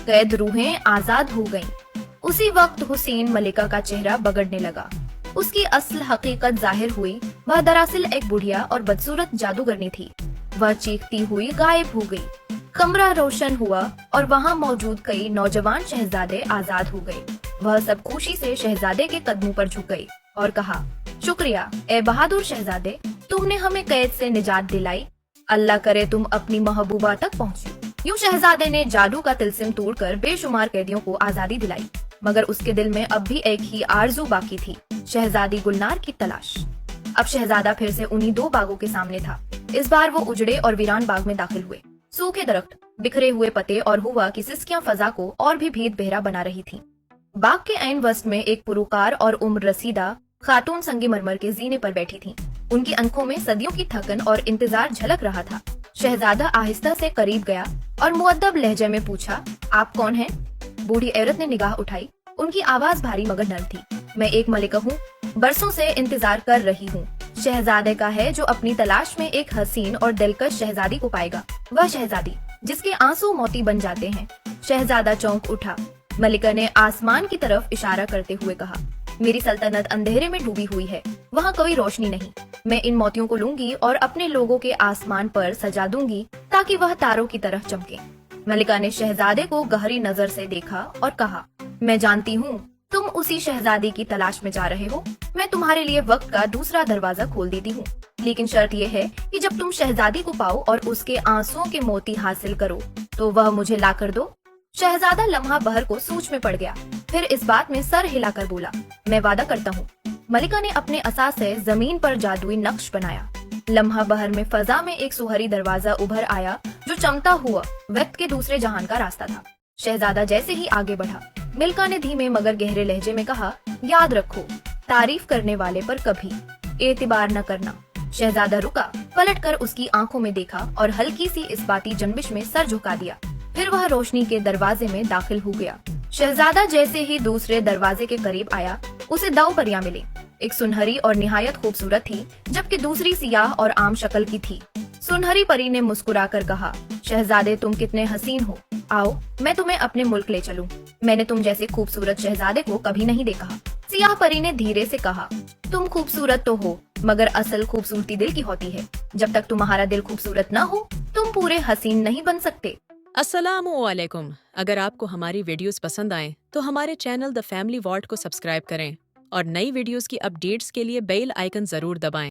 कैद रूहें आजाद हो गईं। उसी वक्त हुसैन मलिका का चेहरा बगड़ने लगा। उसकी असल हकीकत जाहिर हुई। वह दरअसल एक बुढ़िया और बदसूरत जादूगरनी थी। वह चीखती हुई गायब हो गई। कमरा रोशन हुआ और वहाँ मौजूद कई नौजवान शहजादे आजाद हो गए। वह सब खुशी से शहजादे के कदमों पर झुक गए और कहा, शुक्रिया ए बहादुर शहजादे, तुमने हमें कैद से निजात दिलाई। अल्लाह करे तुम अपनी महबूबा तक पहुँचो। यूं शहजादे ने जादू का तिलस्म तोड़कर बेशुमार कैदियों को आजादी दिलाई, मगर उसके दिल में अब भी एक ही आरजू बाकी थी, शहजादी गुलनार की तलाश। अब शहजादा फिर से उन्हीं दो बागों के सामने था। इस बार वो उजड़े और वीरान बाग में दाखिल हुए। सूखे दरख्त, बिखरे हुए पत्ते और हुआ की सिसकियां फजा को और भी भीत बहरा बना रही थी। बाग के ऐन वस्त में एक पुरुकार और उम्र रसीदा खातून संगमरमर के जीने पर बैठी थी। उनकी आंखों में सदियों की थकन और इंतजार झलक रहा था। शहजादा आहिस्ता से करीब गया और मुअद्दब लहजे में पूछा, आप कौन हैं? बूढ़ी औरत ने निगाह उठाई। उनकी आवाज भारी मगर नर्म थी। मैं एक मलिका हूँ, बरसों से इंतजार कर रही हूँ। शहजादे का है जो अपनी तलाश में एक हसीन और दिलकश शहजादी को पाएगा। वह शहजादी जिसके आंसू मोती बन जाते हैं। शहजादा चौंक उठा। मलिका ने आसमान की तरफ इशारा करते हुए कहा, मेरी सल्तनत अंधेरे में डूबी हुई है, वहाँ कोई रोशनी नहीं। मैं इन मोतियों को लूंगी और अपने लोगों के आसमान पर सजा दूंगी ताकि वह तारों की तरह चमके। मलिका ने शहजादे को गहरी नजर से देखा और कहा, मैं जानती हूँ तुम उसी शहजादी की तलाश में जा रहे हो। मैं तुम्हारे लिए वक्त का दूसरा दरवाजा खोल देती हूँ, लेकिन शर्त यह है कि जब तुम शहजादी को पाओ और उसके आंसुओं के मोती हासिल करो तो वह मुझे ला कर दो। शहजादा लम्हा बहर को सोच में पड़ गया, फिर इस बात में सर हिलाकर बोला, मैं वादा करता हूँ। मलिका ने अपने असा से जमीन पर जादुई नक्श बनाया। लम्हा बहर में फजा में एक सुहरी दरवाजा उभर आया जो चमकता हुआ वक्त के दूसरे जहान का रास्ता था। शहजादा जैसे ही आगे बढ़ा, मिल्का ने धीमे मगर गहरे लहजे में कहा, याद रखो, तारीफ करने वाले पर कभी एतबार न करना। शहजादा रुका, पलटकर उसकी आंखों में देखा और हल्की सी इस बाती जंबिश में सर झुका दिया। फिर वह रोशनी के दरवाजे में दाखिल हो गया। शहजादा जैसे ही दूसरे दरवाजे के करीब आया, उसे दो परियां मिली। एक सुनहरी और निहायत खूबसूरत थी, जबकि दूसरी सियाह और आम शक्ल की थी। सुनहरी परी ने मुस्कुराकर कहा, शहजादे तुम कितने हसीन हो, आओ मैं तुम्हें अपने मुल्क ले चलूं। मैंने तुम जैसे खूबसूरत शहजादे को कभी नहीं देखा। सियाह परी ने धीरे से कहा, तुम खूबसूरत तो हो, मगर असल खूबसूरती दिल की होती है। जब तक तुम्हारा दिल खूबसूरत न हो, तुम पूरे हसीन नहीं बन सकते। अस्सलामुअलैकुम। अगर आपको हमारी वीडियोस पसंद आएं तो हमारे चैनल द फैमिली वॉल्ट को सब्सक्राइब करें और नई वीडियोस की अपडेट्स के लिए बेल आइकन जरूर दबाएं।